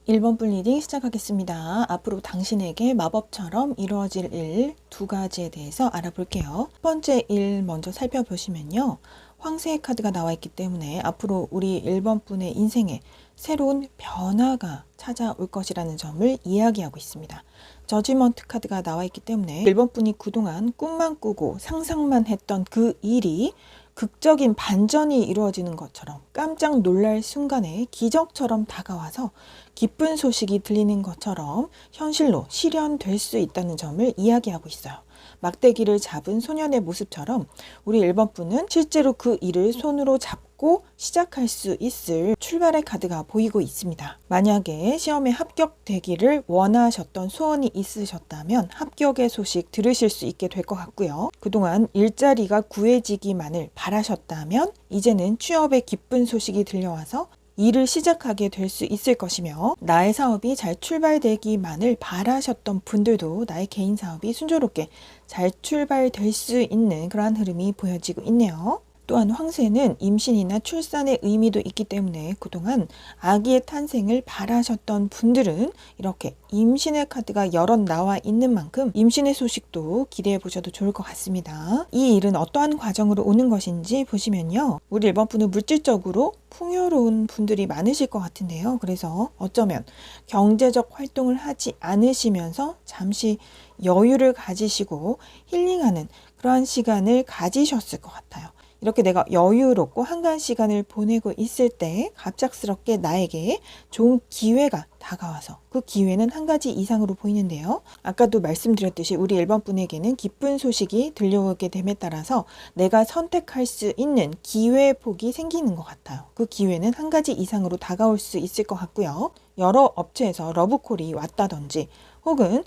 1번 분 리딩 시작하겠습니다. 앞으로 당신에게 마법처럼 이루어질 일 두 가지에 대해서 알아볼게요. 첫 번째 일 먼저 살펴보시면요. 황새의 카드가 나와 있기 때문에 앞으로 우리 1번 분의 인생에 새로운 변화가 찾아올 것이라는 점을 이야기하고 있습니다. 저지먼트 카드가 나와 있기 때문에 1번 분이 그동안 꿈만 꾸고 상상만 했던 그 일이 극적인 반전이 이루어지는 것처럼 깜짝 놀랄 순간에 기적처럼 다가와서 기쁜 소식이 들리는 것처럼 현실로 실현될 수 있다는 점을 이야기하고 있어요. 막대기를 잡은 소년의 모습처럼 우리 1번 분은 실제로 그 일을 손으로 잡고 시작할 수 있을 출발의 카드가 보이고 있습니다. 만약에 시험에 합격되기를 원하셨던 소원이 있으셨다면 합격의 소식 들으실 수 있게 될 것 같고요. 그동안 일자리가 구해지기만을 바라셨다면 이제는 취업의 기쁜 소식이 들려와서 일을 시작하게 될 수 있을 것이며, 나의 사업이 잘 출발되기만을 바라셨던 분들도 나의 개인 사업이 순조롭게 잘 출발될 수 있는 그러한 흐름이 보여지고 있네요. 또한 황새는 임신이나 출산의 의미도 있기 때문에 그동안 아기의 탄생을 바라셨던 분들은 이렇게 임신의 카드가 여럿 나와 있는 만큼 임신의 소식도 기대해 보셔도 좋을 것 같습니다. 이 일은 어떠한 과정으로 오는 것인지 보시면요. 우리 1번 분은 물질적으로 풍요로운 분들이 많으실 것 같은데요. 그래서 어쩌면 경제적 활동을 하지 않으시면서 잠시 여유를 가지시고 힐링하는 그러한 시간을 가지셨을 것 같아요. 이렇게 내가 여유롭고 한가한 시간을 보내고 있을 때 갑작스럽게 나에게 좋은 기회가 다가와서 그 기회는 한 가지 이상으로 보이는데요. 아까도 말씀드렸듯이 우리 1번 분에게는 기쁜 소식이 들려오게 됨에 따라서 내가 선택할 수 있는 기회의 폭이 생기는 것 같아요. 그 기회는 한 가지 이상으로 다가올 수 있을 것 같고요. 여러 업체에서 러브콜이 왔다든지 혹은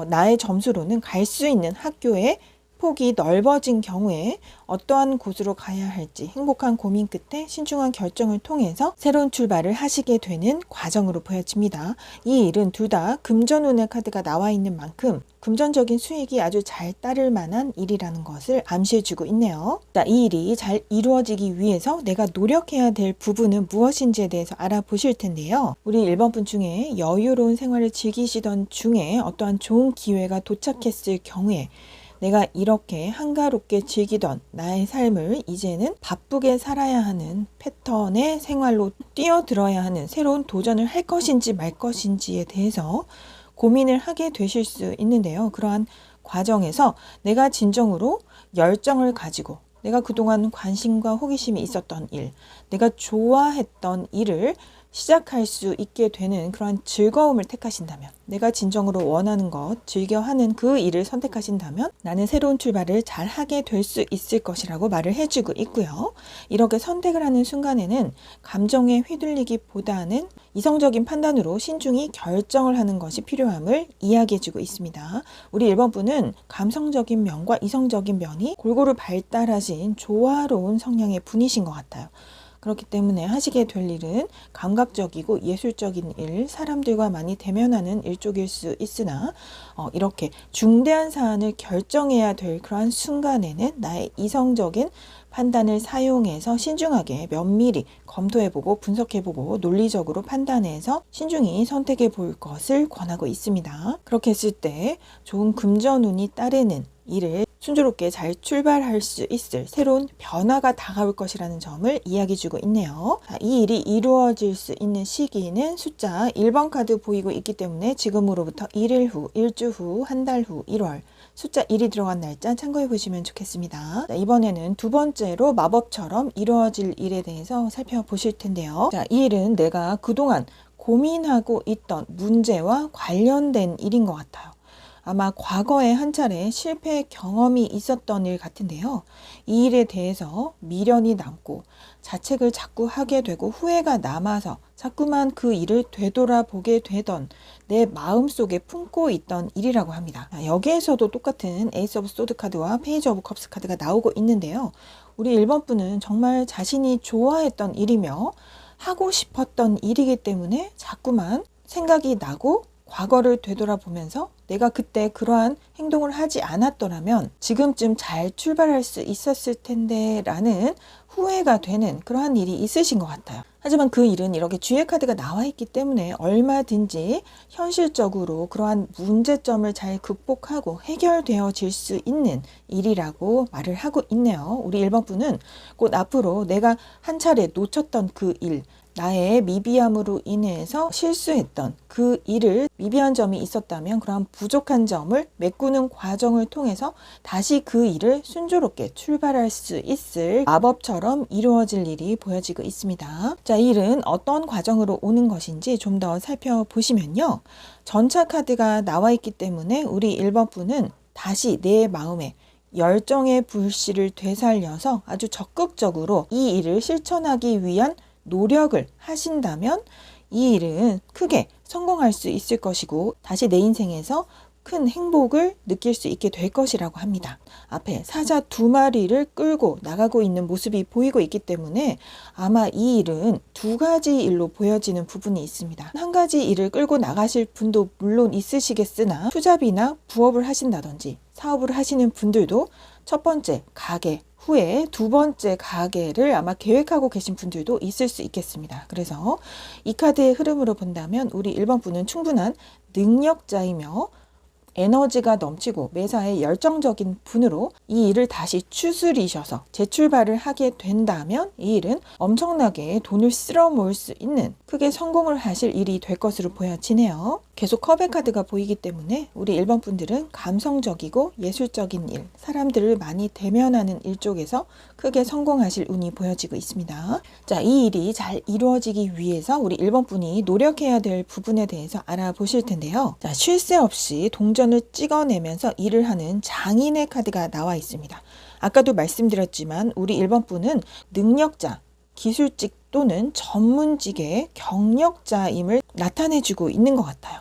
나의 점수로는 갈 수 있는 학교에 폭이 넓어진 경우에 어떠한 곳으로 가야 할지 행복한 고민 끝에 신중한 결정을 통해서 새로운 출발을 하시게 되는 과정으로 보여집니다. 이 일은 둘 다 금전운의 카드가 나와 있는 만큼 금전적인 수익이 아주 잘 따를 만한 일이라는 것을 암시해주고 있네요. 이 일이 잘 이루어지기 위해서 내가 노력해야 될 부분은 무엇인지에 대해서 알아보실 텐데요. 우리 1번 분 중에 여유로운 생활을 즐기시던 중에 어떠한 좋은 기회가 도착했을 경우에 내가 이렇게 한가롭게 즐기던 나의 삶을 이제는 바쁘게 살아야 하는 패턴의 생활로 뛰어들어야 하는 새로운 도전을 할 것인지 말 것인지에 대해서 고민을 하게 되실 수 있는데요. 그러한 과정에서 내가 진정으로 열정을 가지고 내가 그동안 관심과 호기심이 있었던 일, 내가 좋아했던 일을 시작할 수 있게 되는 그러한 즐거움을 택하신다면, 내가 진정으로 원하는 것, 즐겨하는 그 일을 선택하신다면 나는 새로운 출발을 잘 하게 될 수 있을 것이라고 말을 해주고 있고요. 이렇게 선택을 하는 순간에는 감정에 휘둘리기보다는 이성적인 판단으로 신중히 결정을 하는 것이 필요함을 이야기해주고 있습니다. 우리 1번 분은 감성적인 면과 이성적인 면이 골고루 발달하신 조화로운 성향의 분이신 것 같아요. 그렇기 때문에 하시게 될 일은 감각적이고 예술적인 일, 사람들과 많이 대면하는 일 쪽일 수 있으나 이렇게 중대한 사안을 결정해야 될 그러한 순간에는 나의 이성적인 판단을 사용해서 신중하게 면밀히 검토해보고 분석해보고 논리적으로 판단해서 신중히 선택해 볼 것을 권하고 있습니다. 그렇게 했을 때 좋은 금전운이 따르는 일을 순조롭게 잘 출발할 수 있을 새로운 변화가 다가올 것이라는 점을 이야기해주고 있네요. 이 일이 이루어질 수 있는 시기는 숫자 1번 카드 보이고 있기 때문에 지금으로부터 1일 후, 일주 후, 한 달 후, 1월 숫자 1이 들어간 날짜 참고해 보시면 좋겠습니다. 이번에는 두 번째로 마법처럼 이루어질 일에 대해서 살펴보실 텐데요. 이 일은 내가 그동안 고민하고 있던 문제와 관련된 일인 것 같아요. 아마 과거에 한 차례 실패 경험이 있었던 일 같은데요. 이 일에 대해서 미련이 남고 자책을 자꾸 하게 되고 후회가 남아서 자꾸만 그 일을 되돌아보게 되던 내 마음속에 품고 있던 일이라고 합니다. 여기에서도 똑같은 에이스 오브 소드 카드와 페이지 오브 컵스 카드가 나오고 있는데요. 우리 1번 분은 정말 자신이 좋아했던 일이며 하고 싶었던 일이기 때문에 자꾸만 생각이 나고 과거를 되돌아보면서 내가 그때 그러한 행동을 하지 않았더라면 지금쯤 잘 출발할 수 있었을 텐데 라는 후회가 되는 그러한 일이 있으신 것 같아요. 하지만 그 일은 이렇게 쥐의 카드가 나와 있기 때문에 얼마든지 현실적으로 그러한 문제점을 잘 극복하고 해결되어질 수 있는 일이라고 말을 하고 있네요. 우리 1번 분은 곧 앞으로 내가 한 차례 놓쳤던 그 일, 나의 미비함으로 인해서 실수했던 그 일을 미비한 점이 있었다면 그러한 부족한 점을 메꾸는 과정을 통해서 다시 그 일을 순조롭게 출발할 수 있을 마법처럼 이루어질 일이 보여지고 있습니다. 자, 이 일은 어떤 과정으로 오는 것인지 좀 더 살펴보시면요. 전차 카드가 나와 있기 때문에 우리 1번 분은 다시 내 마음에 열정의 불씨를 되살려서 아주 적극적으로 이 일을 실천하기 위한 노력을 하신다면 이 일은 크게 성공할 수 있을 것이고 다시 내 인생에서 큰 행복을 느낄 수 있게 될 것이라고 합니다. 앞에 사자 2마리를 끌고 나가고 있는 모습이 보이고 있기 때문에 아마 이 일은 2가지 일로 보여지는 부분이 있습니다. 한 가지 일을 끌고 나가실 분도 물론 있으시겠으나 투잡이나 부업을 하신다든지 사업을 하시는 분들도 첫 번째 가게 후에 2번째 가게를 아마 계획하고 계신 분들도 있을 수 있겠습니다. 그래서 이 카드의 흐름으로 본다면 우리 1번 분은 충분한 능력자이며 에너지가 넘치고 매사에 열정적인 분으로 이 일을 다시 추스리셔서 재출발을 하게 된다면 이 일은 엄청나게 돈을 쓸어 모을 수 있는 크게 성공을 하실 일이 될 것으로 보여지네요. 계속 컵의 카드가 보이기 때문에 우리 1번 분들은 감성적이고 예술적인 일, 사람들을 많이 대면하는 일 쪽에서 크게 성공하실 운이 보여지고 있습니다. 자, 이 일이 잘 이루어지기 위해서 우리 1번 분이 노력해야 될 부분에 대해서 알아보실 텐데요. 자, 쉴 새 없이 동전을 찍어내면서 일을 하는 장인의 카드가 나와 있습니다. 아까도 말씀드렸지만 우리 1번 분은 능력자, 기술직 또는 전문직의 경력자임을 나타내주고 있는 것 같아요.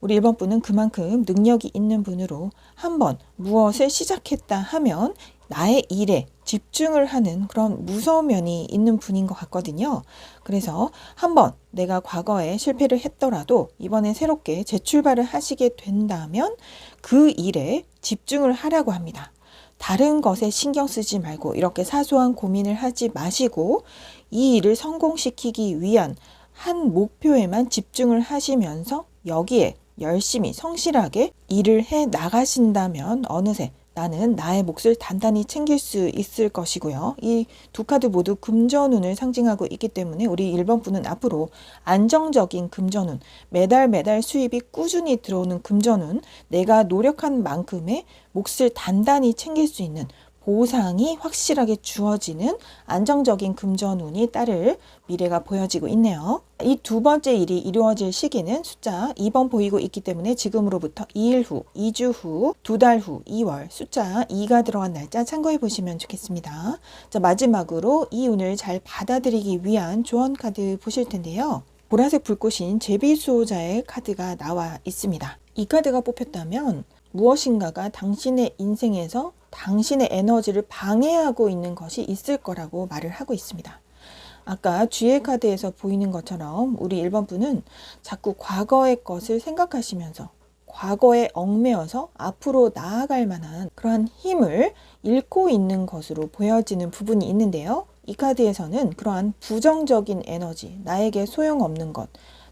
우리 1번 분은 그만큼 능력이 있는 분으로 한번 무엇을 시작했다 하면 나의 일에 집중을 하는 그런 무서운 면이 있는 분인 것 같거든요. 그래서 한번 내가 과거에 실패를 했더라도 이번에 새롭게 재출발을 하시게 된다면 그 일에 집중을 하라고 합니다. 다른 것에 신경 쓰지 말고 이렇게 사소한 고민을 하지 마시고 이 일을 성공시키기 위한 한 목표에만 집중을 하시면서 여기에 열심히 성실하게 일을 해 나가신다면 어느새 나는 나의 몫을 단단히 챙길 수 있을 것이고요. 이 2카드 모두 금전운을 상징하고 있기 때문에 우리 1번 분은 앞으로 안정적인 금전운, 매달 수입이 꾸준히 들어오는 금전운, 내가 노력한 만큼의 몫을 단단히 챙길 수 있는 보상이 확실하게 주어지는 안정적인 금전운이 따를 미래가 보여지고 있네요. 이 2번째 일이 이루어질 시기는 숫자 2번 보이고 있기 때문에 지금으로부터 2일 후, 2주 후, 2달 후, 2월 숫자 2가 들어간 날짜 참고해 보시면 좋겠습니다. 자, 마지막으로 이 운을 잘 받아들이기 위한 조언 카드 보실 텐데요. 보라색 불꽃인 제비수호자의 카드가 나와 있습니다. 이 카드가 뽑혔다면 무엇인가가 당신의 인생에서 당신의 에너지를 방해하고 있는 것이 있을 거라고 말을 하고 있습니다. 아까 쥐의 카드에서 보이는 것처럼 우리 1번 분은 자꾸 과거의 것을 생각하시면서 과거에 얽매여서 앞으로 나아갈 만한 그러한 힘을 잃고 있는 것으로 보여지는 부분이 있는데요. 이 카드에서는 그러한 부정적인 에너지, 나에게 소용없는 것,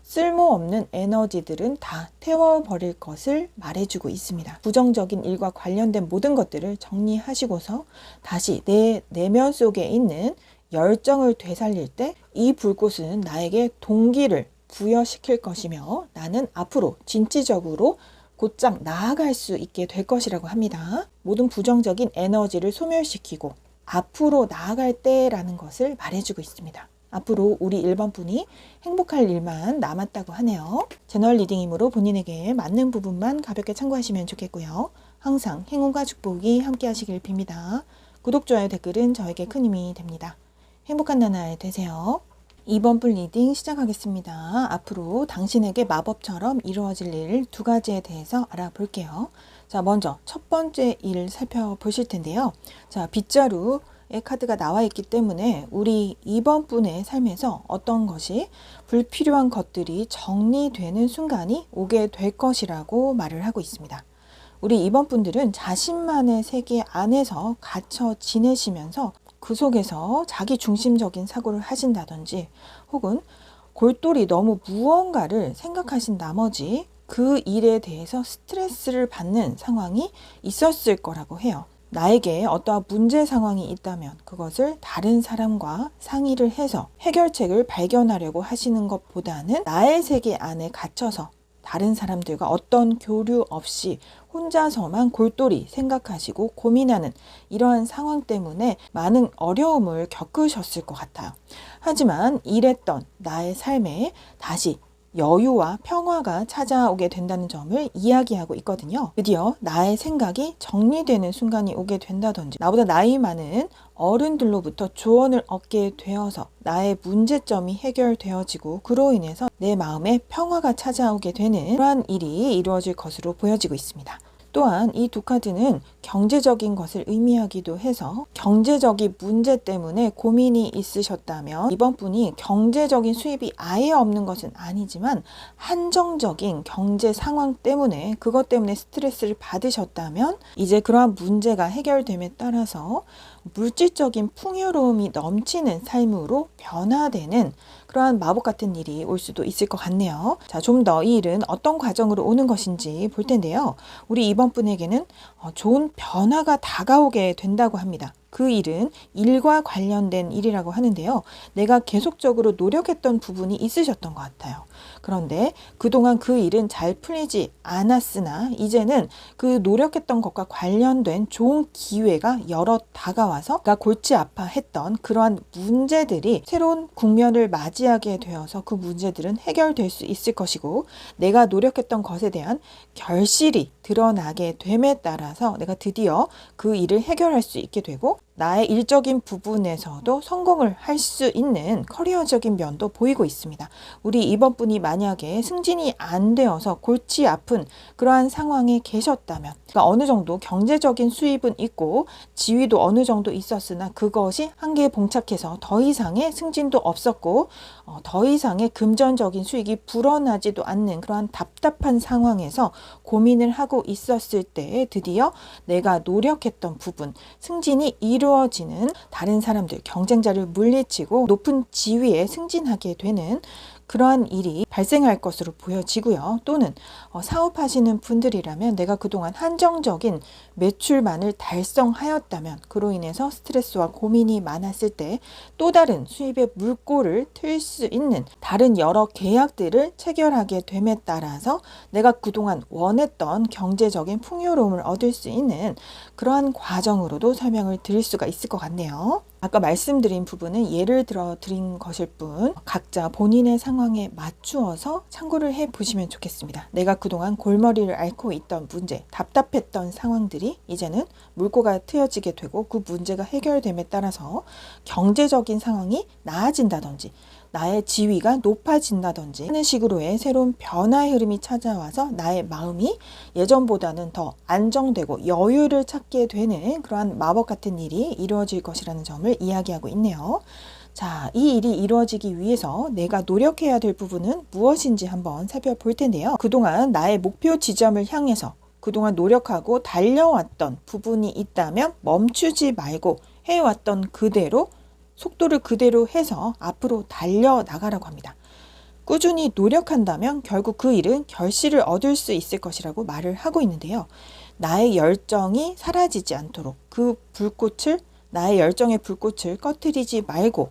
쓸모없는 에너지들은 다 태워버릴 것을 말해주고 있습니다. 부정적인 일과 관련된 모든 것들을 정리하시고서 다시 내 내면 속에 있는 열정을 되살릴 때 이 불꽃은 나에게 동기를 부여시킬 것이며 나는 앞으로 진취적으로 곧장 나아갈 수 있게 될 것이라고 합니다. 모든 부정적인 에너지를 소멸시키고 앞으로 나아갈 때라는 것을 말해주고 있습니다. 앞으로 우리 1번 분이 행복할 일만 남았다고 하네요. 채널 리딩이므로 본인에게 맞는 부분만 가볍게 참고하시면 좋겠고요. 항상 행운과 축복이 함께 하시길 빕니다. 구독, 좋아요, 댓글은 저에게 큰 힘이 됩니다. 행복한 나날 되세요. 2번 분 리딩 시작하겠습니다. 앞으로 당신에게 마법처럼 이루어질 일 2가지에 대해서 알아볼게요. 자, 먼저 첫 번째 일 살펴보실 텐데요. 자, 빗자루 카드가 나와 있기 때문에 우리 이번 분의 삶에서 어떤 것이 불필요한 것들이 정리되는 순간이 오게 될 것이라고 말을 하고 있습니다. 우리 이번 분들은 자신만의 세계 안에서 갇혀 지내시면서 그 속에서 자기 중심적인 사고를 하신다든지 혹은 골똘히 너무 무언가를 생각하신 나머지 그 일에 대해서 스트레스를 받는 상황이 있었을 거라고 해요. 나에게 어떠한 문제 상황이 있다면 그것을 다른 사람과 상의를 해서 해결책을 발견하려고 하시는 것보다는 나의 세계 안에 갇혀서 다른 사람들과 어떤 교류 없이 혼자서만 골똘히 생각하시고 고민하는 이러한 상황 때문에 많은 어려움을 겪으셨을 것 같아요. 하지만 이랬던 나의 삶에 다시 여유와 평화가 찾아오게 된다는 점을 이야기하고 있거든요. 드디어 나의 생각이 정리되는 순간이 오게 된다든지 나보다 나이 많은 어른들로부터 조언을 얻게 되어서 나의 문제점이 해결되어지고 그로 인해서 내 마음에 평화가 찾아오게 되는 그러한 일이 이루어질 것으로 보여지고 있습니다. 또한 이 두 카드는 경제적인 것을 의미하기도 해서 경제적인 문제 때문에 고민이 있으셨다면 이번 분이 경제적인 수입이 아예 없는 것은 아니지만 한정적인 경제 상황 때문에 그것 때문에 스트레스를 받으셨다면 이제 그러한 문제가 해결됨에 따라서 물질적인 풍요로움이 넘치는 삶으로 변화되는 그러한 마법 같은 일이 올 수도 있을 것 같네요. 자, 좀 더 이 일은 어떤 과정으로 오는 것인지 볼 텐데요. 우리 이번 분에게는 좋은 변화가 다가오게 된다고 합니다. 그 일은 일과 관련된 일이라고 하는데요. 내가 계속적으로 노력했던 부분이 있으셨던 것 같아요. 그런데 그동안 그 일은 잘 풀리지 않았으나 이제는 그 노력했던 것과 관련된 좋은 기회가 여러 다가와서 내가 골치 아파했던 그러한 문제들이 새로운 국면을 맞이하게 되어서 그 문제들은 해결될 수 있을 것이고 내가 노력했던 것에 대한 결실이 드러나게 됨에 따라서 내가 드디어 그 일을 해결할 수 있게 되고 나의 일적인 부분에서도 성공을 할 수 있는 커리어적인 면도 보이고 있습니다. 우리 이번 분이 만약에 승진이 안 되어서 골치 아픈 그러한 상황에 계셨다면 그러니까 어느 정도 경제적인 수입은 있고 지위도 어느 정도 있었으나 그것이 한계에 봉착해서 더 이상의 승진도 없었고 더 이상의 금전적인 수익이 불어나지도 않는 그러한 답답한 상황에서 고민을 하고 있었을 때 드디어 내가 노력했던 부분 승진이 이루어지는 다른 사람들 경쟁자를 물리치고 높은 지위에 승진하게 되는 그러한 일이 발생할 것으로 보여지고요. 또는 사업하시는 분들이라면 내가 그동안 한정적인 매출만을 달성하였다면 그로 인해서 스트레스와 고민이 많았을 때 또 다른 수입의 물꼬를 틀 수 있는 다른 여러 계약들을 체결하게 됨에 따라서 내가 그동안 원했던 경제적인 풍요로움을 얻을 수 있는 그러한 과정으로도 설명을 드릴 수가 있을 것 같네요. 아까 말씀드린 부분은 예를 들어 드린 것일 뿐 각자 본인의 상황에 맞추어서 참고를 해 보시면 좋겠습니다. 내가 그동안 골머리를 앓고 있던 문제, 답답했던 상황들이 이제는 물꼬가 트여지게 되고 그 문제가 해결됨에 따라서 경제적인 상황이 나아진다든지 나의 지위가 높아진다든지 하는 식으로의 새로운 변화의 흐름이 찾아와서 나의 마음이 예전보다는 더 안정되고 여유를 찾게 되는 그러한 마법 같은 일이 이루어질 것이라는 점을 이야기하고 있네요. 자, 이 일이 이루어지기 위해서 내가 노력해야 될 부분은 무엇인지 한번 살펴볼 텐데요. 그동안 나의 목표 지점을 향해서 그동안 노력하고 달려왔던 부분이 있다면 멈추지 말고 해왔던 그대로 속도를 그대로 해서 앞으로 달려나가라고 합니다. 꾸준히 노력한다면 결국 그 일은 결실을 얻을 수 있을 것이라고 말을 하고 있는데요. 나의 열정이 사라지지 않도록 나의 열정의 불꽃을 꺼트리지 말고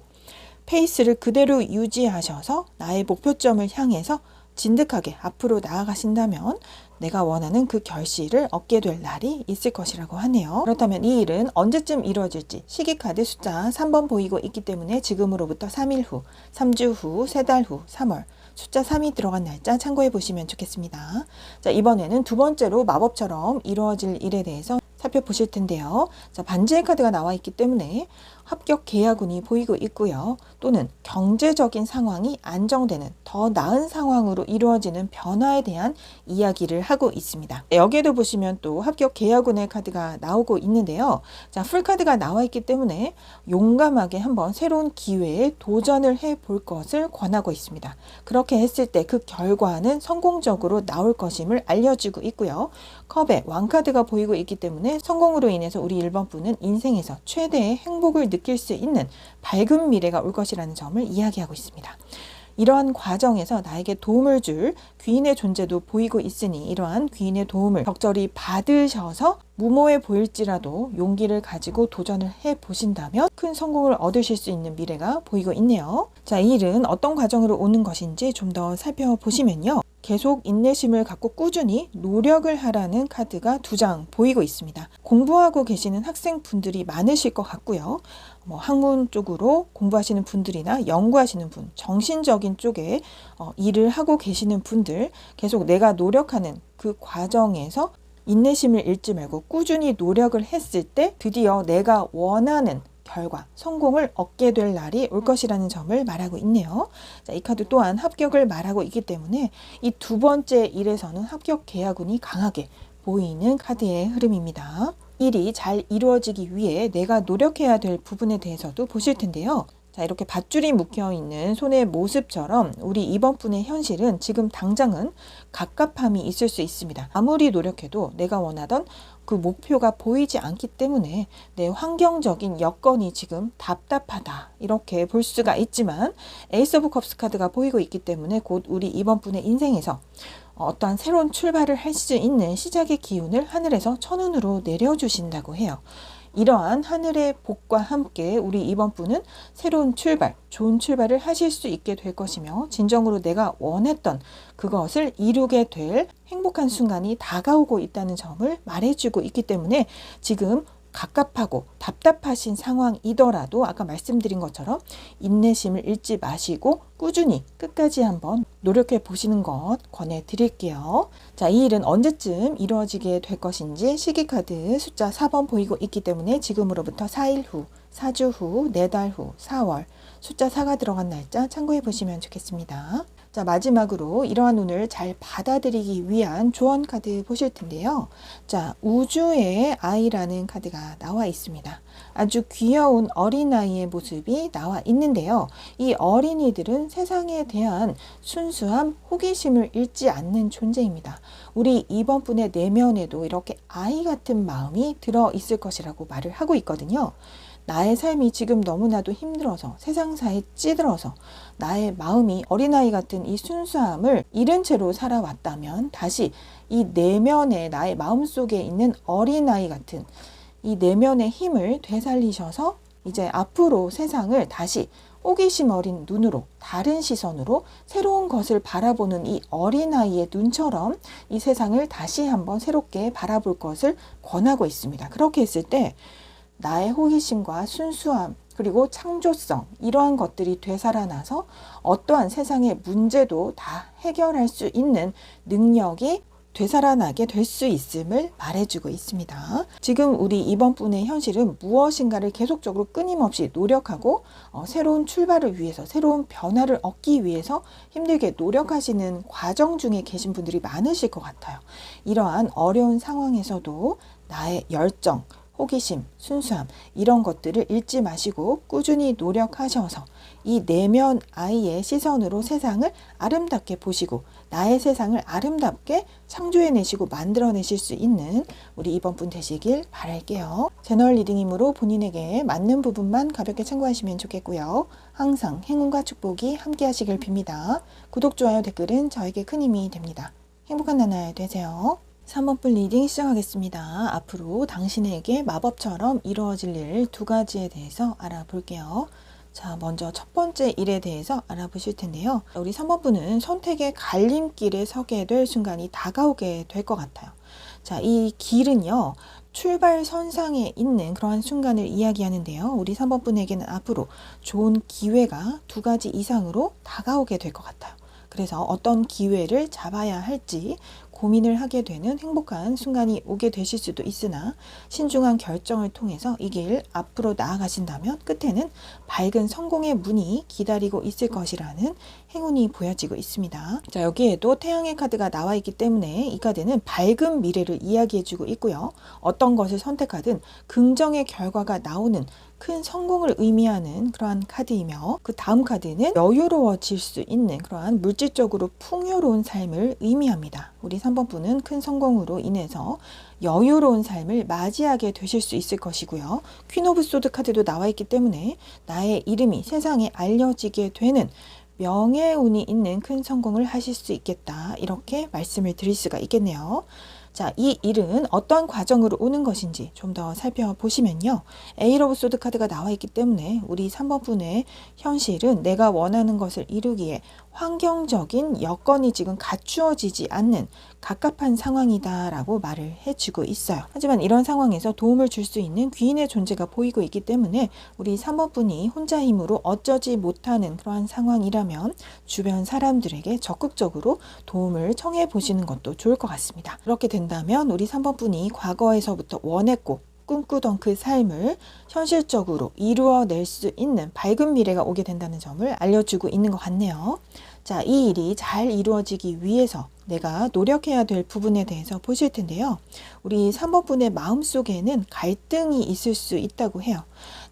페이스를 그대로 유지하셔서 나의 목표점을 향해서 진득하게 앞으로 나아가신다면 내가 원하는 그 결실을 얻게 될 날이 있을 것이라고 하네요. 그렇다면 이 일은 언제쯤 이루어질지 시기카드 숫자 3번 보이고 있기 때문에 지금으로부터 3일 후, 3주 후, 3달 후, 3월 숫자 3이 들어간 날짜 참고해 보시면 좋겠습니다. 자, 이번에는 두 번째로 마법처럼 이루어질 일에 대해서 살펴보실 텐데요. 자, 반지의 카드가 나와 있기 때문에 합격 계약운이 보이고 있고요. 또는 경제적인 상황이 안정되는 더 나은 상황으로 이루어지는 변화에 대한 이야기를 하고 있습니다. 여기에도 보시면 또 합격 계약운의 카드가 나오고 있는데요. 자, 풀카드가 나와 있기 때문에 용감하게 한번 새로운 기회에 도전을 해볼 것을 권하고 있습니다. 그렇게 했을 때 그 결과는 성공적으로 나올 것임을 알려주고 있고요. 컵에 왕카드가 보이고 있기 때문에 성공으로 인해서 우리 1번 분은 인생에서 최대의 행복을 느낄 수 있는 밝은 미래가 올 것이라는 점을 이야기하고 있습니다. 이러한 과정에서 나에게 도움을 줄 귀인의 존재도 보이고 있으니 이러한 귀인의 도움을 적절히 받으셔서 무모해 보일지라도 용기를 가지고 도전을 해보신다면 큰 성공을 얻으실 수 있는 미래가 보이고 있네요. 자, 이 일은 어떤 과정으로 오는 것인지 좀 더 살펴보시면요. 계속 인내심을 갖고 꾸준히 노력을 하라는 카드가 2장 보이고 있습니다. 공부하고 계시는 학생분들이 많으실 것 같고요. 학문 쪽으로 공부하시는 분들이나 연구하시는 분, 정신적인 쪽에 일을 하고 계시는 분들, 계속 내가 노력하는 그 과정에서 인내심을 잃지 말고 꾸준히 노력을 했을 때 드디어 내가 원하는 결과, 성공을 얻게 될 날이 올 것이라는 점을 말하고 있네요. 자, 이 카드 또한 합격을 말하고 있기 때문에 이 2번째 일에서는 합격 계약운이 강하게 보이는 카드의 흐름입니다. 일이 잘 이루어지기 위해 내가 노력해야 될 부분에 대해서도 보실 텐데요. 자, 이렇게 밧줄이 묶여 있는 손의 모습처럼 우리 2번 분의 현실은 지금 당장은 갑갑함이 있을 수 있습니다. 아무리 노력해도 내가 원하던 그 목표가 보이지 않기 때문에 내 환경적인 여건이 지금 답답하다 이렇게 볼 수가 있지만 에이스 오브 컵스 카드가 보이고 있기 때문에 곧 우리 2번 분의 인생에서 어떠한 새로운 출발을 할 수 있는 시작의 기운을 하늘에서 천운으로 내려주신다고 해요. 이러한 하늘의 복과 함께 우리 2번 분은 새로운 출발, 좋은 출발을 하실 수 있게 될 것이며 진정으로 내가 원했던 그것을 이루게 될 행복한 순간이 다가오고 있다는 점을 말해주고 있기 때문에 지금 갑갑하고 답답하신 상황이더라도 아까 말씀드린 것처럼 인내심을 잃지 마시고 꾸준히 끝까지 한번 노력해 보시는 것 권해드릴게요. 자, 이 일은 언제쯤 이루어지게 될 것인지 시기카드 숫자 4번 보이고 있기 때문에 지금으로부터 4일 후, 4주 후, 4달 후, 4월 숫자 4가 들어간 날짜 참고해 보시면 좋겠습니다. 자, 마지막으로 이러한 운을 잘 받아들이기 위한 조언 카드 보실 텐데요. 자, 우주의 아이라는 카드가 나와 있습니다. 아주 귀여운 어린아이의 모습이 나와 있는데요. 이 어린이들은 세상에 대한 순수함, 호기심을 잃지 않는 존재입니다. 우리 2번 분의 내면에도 이렇게 아이 같은 마음이 들어 있을 것이라고 말을 하고 있거든요. 나의 삶이 지금 너무나도 힘들어서 세상사에 찌들어서 나의 마음이 어린아이 같은 이 순수함을 잃은 채로 살아왔다면 다시 이 내면에 나의 마음속에 있는 어린아이 같은 이 내면의 힘을 되살리셔서 이제 앞으로 세상을 다시 호기심 어린 눈으로 다른 시선으로 새로운 것을 바라보는 이 어린아이의 눈처럼 이 세상을 다시 한번 새롭게 바라볼 것을 권하고 있습니다. 그렇게 했을 때 나의 호기심과 순수함 그리고 창조성 이러한 것들이 되살아나서 어떠한 세상의 문제도 다 해결할 수 있는 능력이 되살아나게 될 수 있음을 말해주고 있습니다. 지금 우리 2번 분의 현실은 무엇인가를 계속적으로 끊임없이 노력하고 새로운 출발을 위해서 새로운 변화를 얻기 위해서 힘들게 노력하시는 과정 중에 계신 분들이 많으실 것 같아요. 이러한 어려운 상황에서도 나의 열정 호기심, 순수함 이런 것들을 잃지 마시고 꾸준히 노력하셔서 이 내면 아이의 시선으로 세상을 아름답게 보시고 나의 세상을 아름답게 창조해내시고 만들어내실 수 있는 우리 2번 분 되시길 바랄게요. 채널 리딩이므로 본인에게 맞는 부분만 가볍게 참고하시면 좋겠고요. 항상 행운과 축복이 함께 하시길 빕니다. 구독, 좋아요, 댓글은 저에게 큰 힘이 됩니다. 행복한 나날 되세요. 3번 분 리딩 시작하겠습니다. 앞으로 당신에게 마법처럼 이루어질 일 2가지에 대해서 알아볼게요. 자, 먼저 첫 번째 일에 대해서 알아보실 텐데요. 우리 3번 분은 선택의 갈림길에 서게 될 순간이 다가오게 될 것 같아요. 자, 이 길은요. 출발선상에 있는 그러한 순간을 이야기하는데요. 우리 3번 분에게는 앞으로 좋은 기회가 2가지 이상으로 다가오게 될 것 같아요. 그래서 어떤 기회를 잡아야 할지 고민을 하게 되는 행복한 순간이 오게 되실 수도 있으나 신중한 결정을 통해서 이 길 앞으로 나아가신다면 끝에는 밝은 성공의 문이 기다리고 있을 것이라는 행운이 보여지고 있습니다. 자, 여기에도 태양의 카드가 나와 있기 때문에 이 카드는 밝은 미래를 이야기해주고 있고요. 어떤 것을 선택하든 긍정의 결과가 나오는 큰 성공을 의미하는 그러한 카드이며, 그 다음 카드는 여유로워질 수 있는 그러한 물질적으로 풍요로운 삶을 의미합니다. 우리 3번 분은 큰 성공으로 인해서 여유로운 삶을 맞이하게 되실 수 있을 것이고요. 퀸 오브 소드 카드도 나와 있기 때문에 나의 이름이 세상에 알려지게 되는 명예운이 있는 큰 성공을 하실 수 있겠다, 이렇게 말씀을 드릴 수가 있겠네요. 자, 이 일은 어떠한 과정으로 오는 것인지 좀 더 살펴보시면요. 에이스 오브 소드 카드가 나와 있기 때문에 우리 3번 분의 현실은 내가 원하는 것을 이루기에 환경적인 여건이 지금 갖추어지지 않는 갑갑한 상황이다 라고 말을 해주고 있어요. 하지만 이런 상황에서 도움을 줄 수 있는 귀인의 존재가 보이고 있기 때문에 우리 3번 분이 혼자 힘으로 어쩌지 못하는 그러한 상황이라면 주변 사람들에게 적극적으로 도움을 청해 보시는 것도 좋을 것 같습니다. 그렇게 된다면 우리 3번 분이 과거에서부터 원했고 꿈꾸던 그 삶을 현실적으로 이루어낼 수 있는 밝은 미래가 오게 된다는 점을 알려주고 있는 것 같네요. 자, 이 일이 잘 이루어지기 위해서 내가 노력해야 될 부분에 대해서 보실 텐데요. 우리 3번 분의 마음속에는 갈등이 있을 수 있다고 해요.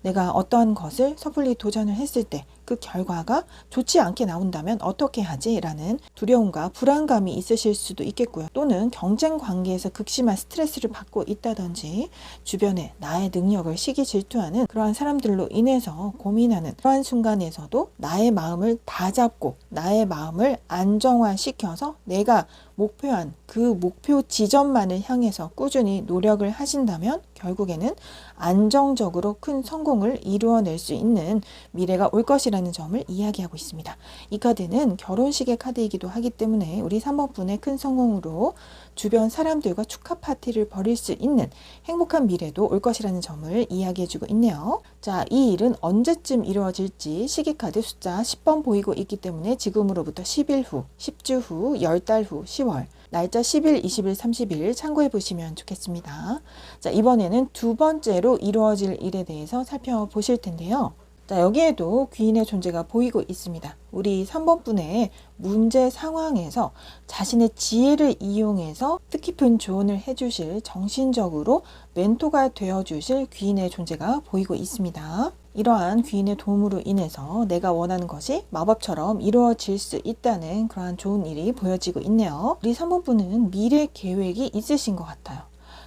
내가 어떠한 것을 섣불리 도전을 했을 때 그 결과가 좋지 않게 나온다면 어떻게 하지? 라는 두려움과 불안감이 있으실 수도 있겠고요. 또는 경쟁 관계에서 극심한 스트레스를 받고 있다든지 주변에 나의 능력을 시기 질투하는 그러한 사람들로 인해서 고민하는 그러한 순간에서도 나의 마음을 다잡고 나의 마음을 안정화시켜서 내가 목표한 그 목표 지점만을 향해서 꾸준히 노력을 하신다면 결국에는 안정적으로 큰 성공을 이루어낼 수 있는 미래가 올 것이라는 점을 이야기하고 있습니다. 이 카드는 결혼식의 카드이기도 하기 때문에 우리 3번 분의 큰 성공으로 주변 사람들과 축하 파티를 벌일 수 있는 행복한 미래도 올 것이라는 점을 이야기해주고 있네요. 자, 이 일은 언제쯤 이루어질지 시기카드 숫자 10번 보이고 있기 때문에 지금으로부터 10일 후, 10주 후, 10달 후, 10월 날짜 10일, 20일, 30일 참고해 보시면 좋겠습니다. 자, 이번에는 두 번째로 이루어질 일에 대해서 살펴보실 텐데요. 자, 여기에도 귀인의 존재가 보이고 있습니다. 우리 3번 분의 문제 상황에서 자신의 지혜를 이용해서 뜻깊은 조언을 해주실, 정신적으로 멘토가 되어주실 귀인의 존재가 보이고 있습니다. 이러한 귀인의 도움으로 인해서 내가 원하는 것이 마법처럼 이루어질 수 있다는 그러한 좋은 일이 보여지고 있네요. 우리 3번 분은 미래 계획이 있으신 것 같아요.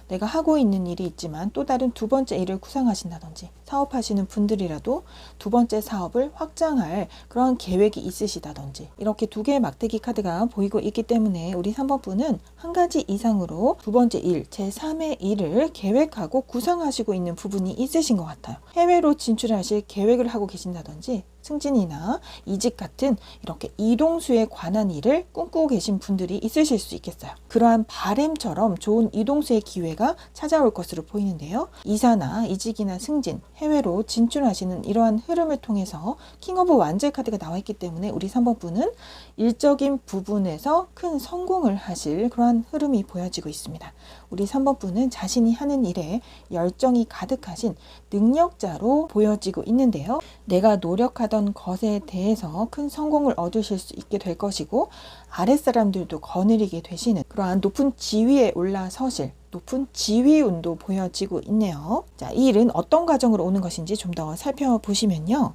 내가 하고 있는 일이 있지만 또 다른 두 번째 일을 구상하신다든지, 사업하시는 분들이라도 두 번째 사업을 확장할 그런 계획이 있으시다든지, 이렇게 두 개의 막대기 카드가 보이고 있기 때문에 우리 3번 분은 한 가지 이상으로 두 번째 일, 제3의 일을 계획하고 구상하시고 있는 부분이 있으신 것 같아요. 해외로 진출하실 계획을 하고 계신다든지, 승진이나 이직 같은 이렇게 이동수에 관한 일을 꿈꾸고 계신 분들이 있으실 수 있겠어요. 그러한 바램처럼 좋은 이동수의 기회가 찾아올 것으로 보이는데요. 이사나 이직이나 승진, 해외로 진출하시는 이러한 흐름을 통해서 킹 오브 완즈의 카드가 나와 있기 때문에 우리 3번 분은 일적인 부분에서 큰 성공을 하실 그러한 흐름이 보여지고 있습니다. 우리 3번 분은 자신이 하는 일에 열정이 가득하신 능력자로 보여지고 있는데요. 내가 노력하던 것에 대해서 큰 성공을 얻으실 수 있게 될 것이고, 아랫사람들도 거느리게 되시는 그러한 높은 지위에 올라서실 높은 지위운도 보여지고 있네요. 자, 이 일은 어떤 과정으로 오는 것인지 좀 더 살펴보시면요.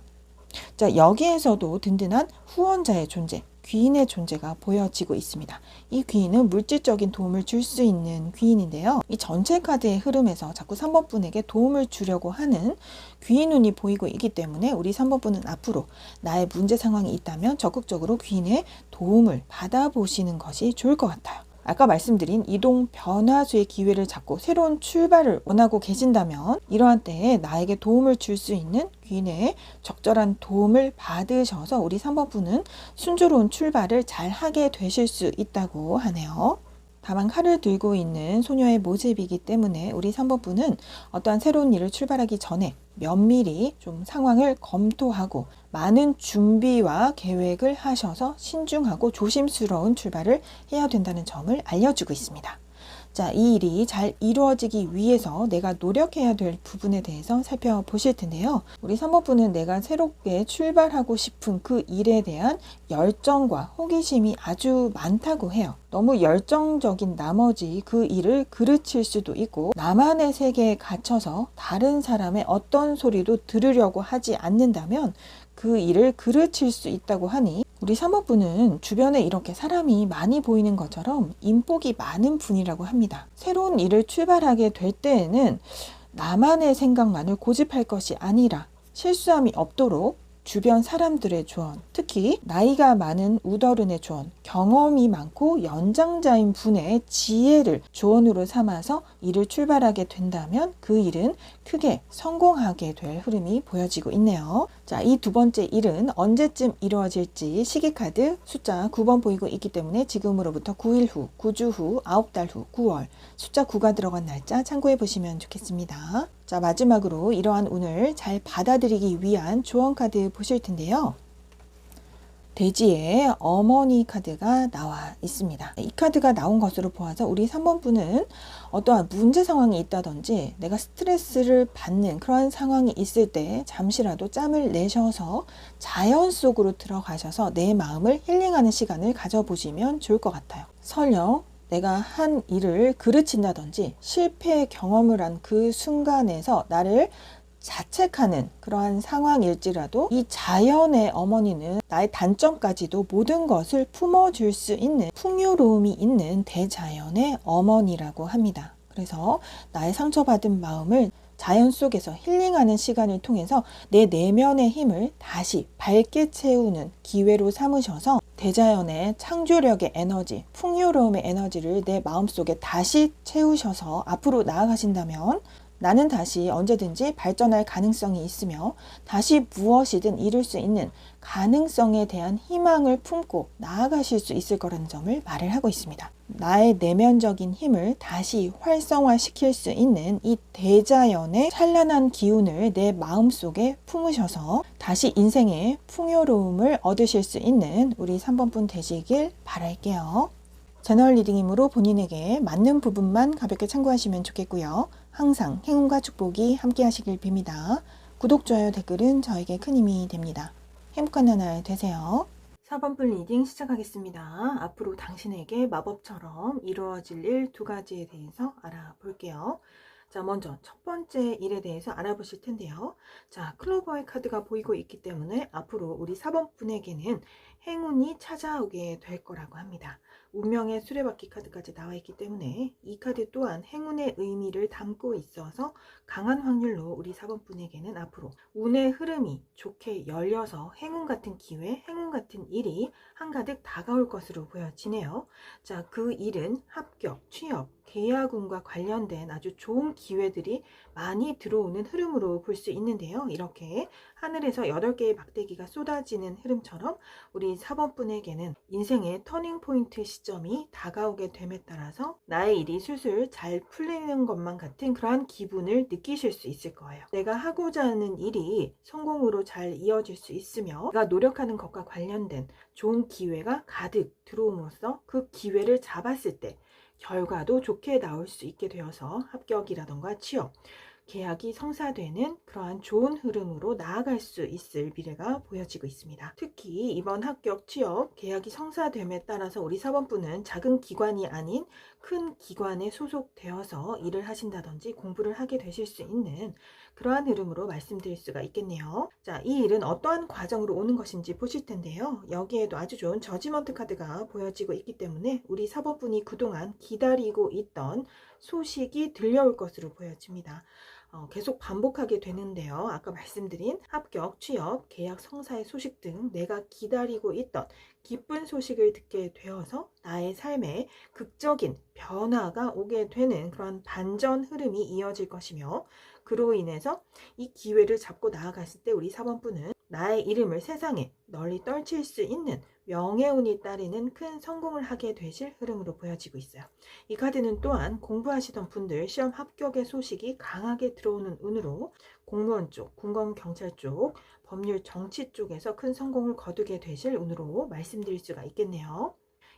자, 여기에서도 든든한 후원자의 존재, 귀인의 존재가 보여지고 있습니다. 이 귀인은 물질적인 도움을 줄 수 있는 귀인인데요. 이 전체 카드의 흐름에서 자꾸 3번 분에게 도움을 주려고 하는 귀인운이 보이고 있기 때문에 우리 3번 분은 앞으로 나의 문제 상황이 있다면 적극적으로 귀인의 도움을 받아보시는 것이 좋을 것 같아요. 아까 말씀드린 이동 변화수의 기회를 잡고 새로운 출발을 원하고 계신다면 이러한 때에 나에게 도움을 줄 수 있는 귀인의 적절한 도움을 받으셔서 우리 3번 분은 순조로운 출발을 잘 하게 되실 수 있다고 하네요. 다만 칼을 들고 있는 소녀의 모습이기 때문에 우리 3번 분은 어떠한 새로운 일을 출발하기 전에 면밀히 좀 상황을 검토하고 많은 준비와 계획을 하셔서 신중하고 조심스러운 출발을 해야 된다는 점을 알려주고 있습니다. 자, 이 일이 잘 이루어지기 위해서 내가 노력해야 될 부분에 대해서 살펴보실 텐데요. 우리 3번 분은 내가 새롭게 출발하고 싶은 그 일에 대한 열정과 호기심이 아주 많다고 해요. 너무 열정적인 나머지 그 일을 그르칠 수도 있고, 나만의 세계에 갇혀서 다른 사람의 어떤 소리도 들으려고 하지 않는다면 그 일을 그르칠 수 있다고 하니, 우리 사모분은 주변에 이렇게 사람이 많이 보이는 것처럼 인복이 많은 분이라고 합니다. 새로운 일을 출발하게 될 때에는 나만의 생각만을 고집할 것이 아니라 실수함이 없도록 주변 사람들의 조언, 특히 나이가 많은 우더른의 조언, 경험이 많고 연장자인 분의 지혜를 조언으로 삼아서 일을 출발하게 된다면 그 일은 크게 성공하게 될 흐름이 보여지고 있네요. 자, 이 두 번째 일은 언제쯤 이루어질지 시기카드 숫자 9번 보이고 있기 때문에 지금으로부터 9일 후, 9주 후, 9달 후, 9월 숫자 9가 들어간 날짜 참고해 보시면 좋겠습니다. 자, 마지막으로 이러한 운을 잘 받아들이기 위한 조언 카드 보실 텐데요. 대지의 어머니 카드가 나와 있습니다. 이 카드가 나온 것으로 보아서 우리 3번 분은 어떠한 문제 상황이 있다든지 내가 스트레스를 받는 그러한 상황이 있을 때 잠시라도 짬을 내셔서 자연 속으로 들어가셔서 내 마음을 힐링하는 시간을 가져보시면 좋을 것 같아요. 설령 내가 한 일을 그르친다든지 실패 경험을 한 그 순간에서 나를 자책하는 그러한 상황일지라도 이 자연의 어머니는 나의 단점까지도 모든 것을 품어줄 수 있는 풍요로움이 있는 대자연의 어머니라고 합니다. 그래서 나의 상처받은 마음을 자연 속에서 힐링하는 시간을 통해서 내 내면의 힘을 다시 밝게 채우는 기회로 삼으셔서 대자연의 창조력의 에너지, 풍요로움의 에너지를 내 마음속에 다시 채우셔서 앞으로 나아가신다면 나는 다시 언제든지 발전할 가능성이 있으며 다시 무엇이든 이룰 수 있는 가능성에 대한 희망을 품고 나아가실 수 있을 거라는 점을 말을 하고 있습니다. 나의 내면적인 힘을 다시 활성화시킬 수 있는 이 대자연의 찬란한 기운을 내 마음속에 품으셔서 다시 인생의 풍요로움을 얻으실 수 있는 우리 3번 분 되시길 바랄게요. 제너럴 리딩이므로 본인에게 맞는 부분만 가볍게 참고하시면 좋겠고요. 항상 행운과 축복이 함께 하시길 빕니다. 구독, 좋아요, 댓글은 저에게 큰 힘이 됩니다. 행복한 나날 되세요. 4번 분 리딩 시작하겠습니다. 앞으로 당신에게 마법처럼 이루어질 일 두 가지에 대해서 알아볼게요. 자, 먼저 첫 번째 일에 대해서 알아보실 텐데요. 자, 클로버의 카드가 보이고 있기 때문에 앞으로 우리 4번 분에게는 행운이 찾아오게 될 거라고 합니다. 운명의 수레바퀴 카드까지 나와 있기 때문에 이 카드 또한 행운의 의미를 담고 있어서 강한 확률로 우리 4번 분에게는 앞으로 운의 흐름이 좋게 열려서 행운 같은 기회, 행운 같은 일이 한가득 다가올 것으로 보여지네요. 자, 그 일은 합격, 취업, 계약운과 관련된 아주 좋은 기회들이 많이 들어오는 흐름으로 볼 수 있는데요. 이렇게 하늘에서 8개의 막대기가 쏟아지는 흐름처럼 우리 4번 분에게는 인생의 터닝 포인트 시점이 다가오게 됨에 따라서 나의 일이 술술 잘 풀리는 것만 같은 그러한 기분을 느끼실 수 있을 거예요. 내가 하고자 하는 일이 성공으로 잘 이어질 수 있으며 내가 노력하는 것과 관련된 좋은 기회가 가득 들어옴으로써 그 기회를 잡았을 때 결과도 좋게 나올 수 있게 되어서 합격이라던가 취업, 계약이 성사되는 그러한 좋은 흐름으로 나아갈 수 있을 미래가 보여지고 있습니다. 특히 이번 합격, 취업, 계약이 성사됨에 따라서 우리 4번 분은 작은 기관이 아닌 큰 기관에 소속되어서 일을 하신다든지 공부를 하게 되실 수 있는 그러한 흐름으로 말씀드릴 수가 있겠네요. 자, 이 일은 어떠한 과정으로 오는 것인지 보실 텐데요. 여기에도 아주 좋은 저지먼트 카드가 보여지고 있기 때문에 우리 4번 분이 그동안 기다리고 있던 소식이 들려올 것으로 보여집니다. 계속 반복하게 되는데요. 아까 말씀드린 합격, 취업, 계약 성사의 소식 등 내가 기다리고 있던 기쁜 소식을 듣게 되어서 나의 삶에 극적인 변화가 오게 되는 그런 반전 흐름이 이어질 것이며 그로 인해서 이 기회를 잡고 나아갔을 때 우리 4번 분은 나의 이름을 세상에 널리 떨칠 수 있는 명예운이 따르는 큰 성공을 하게 되실 흐름으로 보여지고 있어요. 이 카드는 또한 공부하시던 분들 시험 합격의 소식이 강하게 들어오는 운으로 공무원 쪽, 군검 경찰 쪽, 법률 정치 쪽에서 큰 성공을 거두게 되실 운으로 말씀드릴 수가 있겠네요.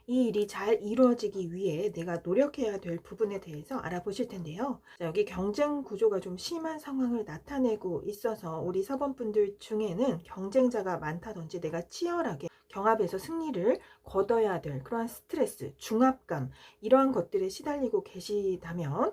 이 일이 잘 이루어지기 위해 내가 노력해야 될 부분에 대해서 알아보실 텐데요. 자, 여기 경쟁 구조가 좀 심한 상황을 나타내고 있어서 우리 사번분들 중에는 경쟁자가 많다든지 내가 치열하게 경합에서 승리를 거둬야 될 그러한 스트레스, 중압감 이러한 것들에 시달리고 계시다면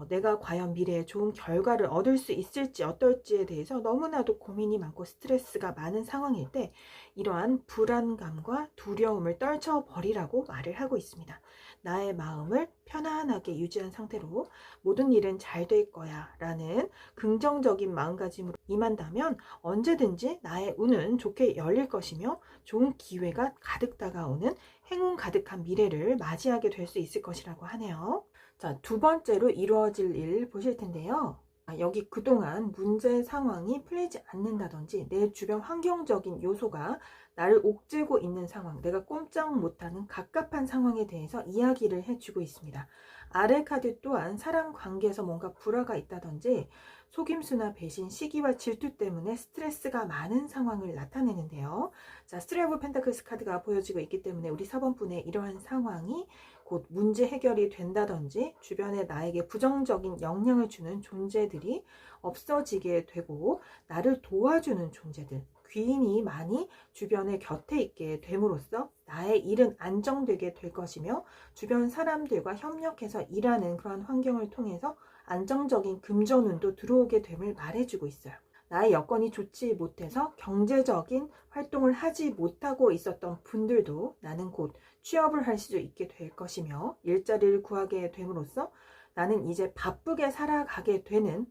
내가 과연 미래에 좋은 결과를 얻을 수 있을지 어떨지에 대해서 너무나도 고민이 많고 스트레스가 많은 상황일 때 이러한 불안감과 두려움을 떨쳐버리라고 말을 하고 있습니다. 나의 마음을 편안하게 유지한 상태로 모든 일은 잘 될 거야 라는 긍정적인 마음가짐으로 임한다면 언제든지 나의 운은 좋게 열릴 것이며 좋은 기회가 가득 다가오는 행운 가득한 미래를 맞이하게 될 수 있을 것이라고 하네요. 자, 두 번째로 이루어질 일 보실 텐데요. 여기 그동안 문제 상황이 풀리지 않는다든지 내 주변 환경적인 요소가 나를 옥죄고 있는 상황, 내가 꼼짝 못하는 갑갑한 상황에 대해서 이야기를 해주고 있습니다. 아래 카드 또한 사람 관계에서 뭔가 불화가 있다든지 속임수나 배신, 시기와 질투 때문에 스트레스가 많은 상황을 나타내는데요. 자, 스트레이 오브 펜타클스 카드가 보여지고 있기 때문에 우리 4번분의 이러한 상황이 곧 문제 해결이 된다든지 주변에 나에게 부정적인 영향을 주는 존재들이 없어지게 되고 나를 도와주는 존재들, 귀인이 많이 주변에 곁에 있게 됨으로써 나의 일은 안정되게 될 것이며 주변 사람들과 협력해서 일하는 그런 환경을 통해서 안정적인 금전운도 들어오게 됨을 말해주고 있어요. 나의 여건이 좋지 못해서 경제적인 활동을 하지 못하고 있었던 분들도 나는 곧 취업을 할 수 있게 될 것이며 일자리를 구하게 됨으로써 나는 이제 바쁘게 살아가게 되는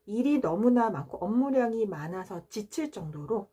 일이 너무나 많고 업무량이 많아서 지칠 정도로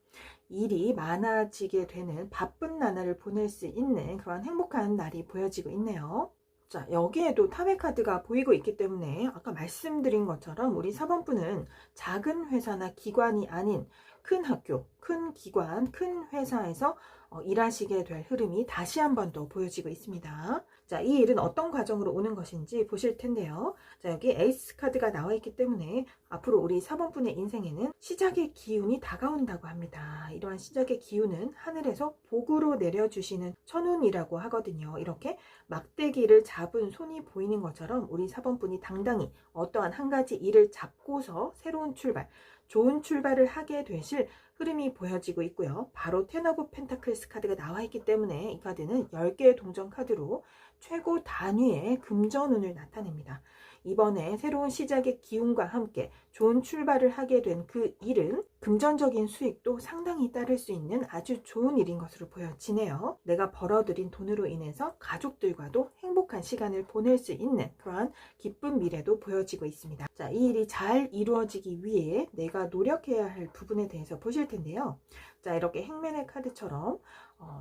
일이 많아지게 되는 바쁜 나날을 보낼 수 있는 그런 행복한 날이 보여지고 있네요. 자, 여기에도 탑의 카드가 보이고 있기 때문에 아까 말씀드린 것처럼 우리 4번분은 작은 회사나 기관이 아닌 큰 학교, 큰 기관, 큰 회사에서 일하시게 될 흐름이 다시 한 번 더 보여지고 있습니다. 자, 이 일은 어떤 과정으로 오는 것인지 보실 텐데요. 자, 여기 에이스 카드가 나와 있기 때문에 앞으로 우리 4번분의 인생에는 시작의 기운이 다가온다고 합니다. 이러한 시작의 기운은 하늘에서 복으로 내려주시는 천운이라고 하거든요. 이렇게 막대기를 잡은 손이 보이는 것처럼 우리 4번분이 당당히 어떠한 한 가지 일을 잡고서 새로운 출발, 좋은 출발을 하게 되실 흐름이 보여지고 있고요. 바로 텐 오브 펜타클스 카드가 나와 있기 때문에 이 카드는 10개의 동전 카드로 최고 단위의 금전운을 나타냅니다. 이번에 새로운 시작의 기운과 함께 좋은 출발을 하게 된 그 일은 금전적인 수익도 상당히 따를 수 있는 아주 좋은 일인 것으로 보여지네요. 내가 벌어들인 돈으로 인해서 가족들과도 행복한 시간을 보낼 수 있는 그러한 기쁜 미래도 보여지고 있습니다. 자, 이 일이 잘 이루어지기 위해 내가 노력해야 할 부분에 대해서 보실 텐데요. 자, 이렇게 행맨의 카드처럼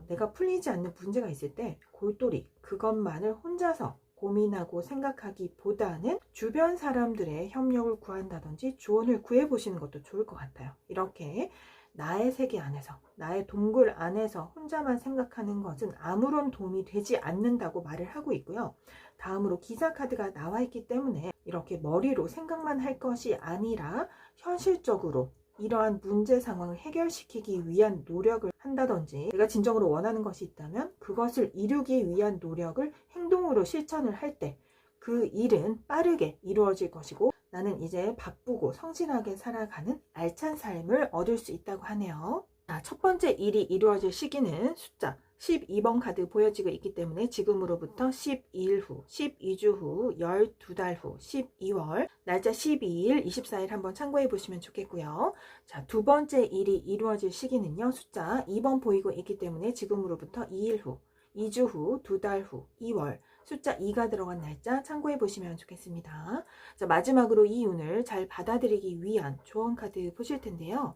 내가 풀리지 않는 문제가 있을 때 골똘히 그것만을 혼자서 고민하고 생각하기보다는 주변 사람들의 협력을 구한다든지 조언을 구해보시는 것도 좋을 것 같아요. 이렇게 나의 세계 안에서, 나의 동굴 안에서 혼자만 생각하는 것은 아무런 도움이 되지 않는다고 말을 하고 있고요. 다음으로 기사 카드가 나와 있기 때문에 이렇게 머리로 생각만 할 것이 아니라 현실적으로 이러한 문제 상황을 해결시키기 위한 노력을 한다든지 내가 진정으로 원하는 것이 있다면 그것을 이루기 위한 노력을 행동으로 실천을 할 때 그 일은 빠르게 이루어질 것이고 나는 이제 바쁘고 성실하게 살아가는 알찬 삶을 얻을 수 있다고 하네요. 자, 첫 번째 일이 이루어질 시기는 숫자 12번 카드 보여지고 있기 때문에 지금으로부터 12일 후, 12주 후, 12달 후, 12월, 날짜 12일, 24일 한번 참고해 보시면 좋겠고요. 자, 두 번째 일이 이루어질 시기는요. 숫자 2번 보이고 있기 때문에 지금으로부터 2일 후, 2주 후, 2달 후, 2월, 숫자 2가 들어간 날짜 참고해 보시면 좋겠습니다. 자, 마지막으로 이 운을 잘 받아들이기 위한 조언 카드 보실 텐데요.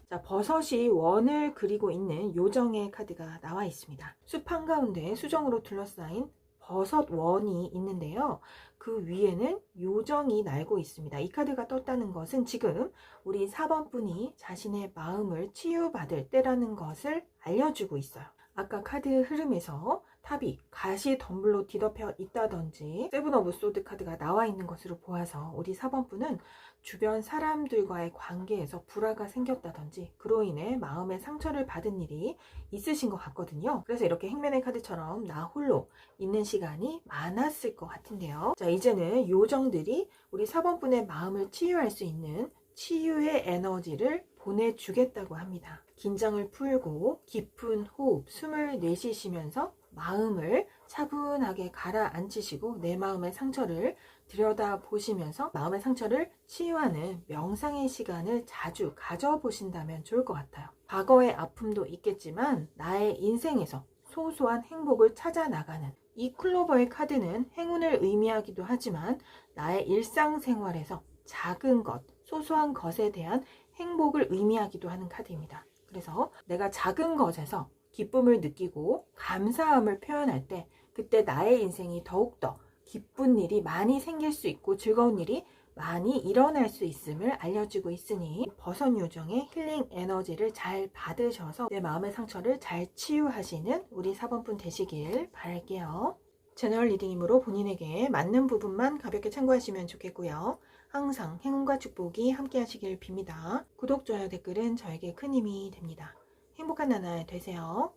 자, 버섯이 원을 그리고 있는 요정의 카드가 나와 있습니다. 숲 한가운데 수정으로 둘러싸인 버섯 원이 있는데요. 그 위에는 요정이 날고 있습니다. 이 카드가 떴다는 것은 지금 우리 4번 분이 자신의 마음을 치유받을 때라는 것을 알려주고 있어요. 아까 카드 흐름에서 탑이 가시 덤불로 뒤덮여 있다든지 세븐 오브 소드 카드가 나와 있는 것으로 보아서 우리 4번 분은 주변 사람들과의 관계에서 불화가 생겼다든지 그로 인해 마음의 상처를 받은 일이 있으신 것 같거든요. 그래서 이렇게 행맨의 카드처럼 나 홀로 있는 시간이 많았을 것 같은데요. 자, 이제는 요정들이 우리 4번 분의 마음을 치유할 수 있는 치유의 에너지를 보내주겠다고 합니다. 긴장을 풀고 깊은 호흡, 숨을 내쉬시면서 마음을 차분하게 가라앉히시고 내 마음의 상처를 들여다보시면서 마음의 상처를 치유하는 명상의 시간을 자주 가져보신다면 좋을 것 같아요. 과거의 아픔도 있겠지만 나의 인생에서 소소한 행복을 찾아 나가는 이 클로버의 카드는 행운을 의미하기도 하지만 나의 일상생활에서 작은 것, 소소한 것에 대한 행복을 의미하기도 하는 카드입니다. 그래서 내가 작은 것에서 기쁨을 느끼고 감사함을 표현할 때 그때 나의 인생이 더욱더 기쁜 일이 많이 생길 수 있고 즐거운 일이 많이 일어날 수 있음을 알려주고 있으니 버섯 요정의 힐링 에너지를 잘 받으셔서 내 마음의 상처를 잘 치유하시는 우리 4번분 되시길 바랄게요. 제너럴 리딩이므로 본인에게 맞는 부분만 가볍게 참고하시면 좋겠고요. 항상 행운과 축복이 함께 하시길 빕니다. 구독, 좋아요, 댓글은 저에게 큰 힘이 됩니다. 행복한 나날 되세요.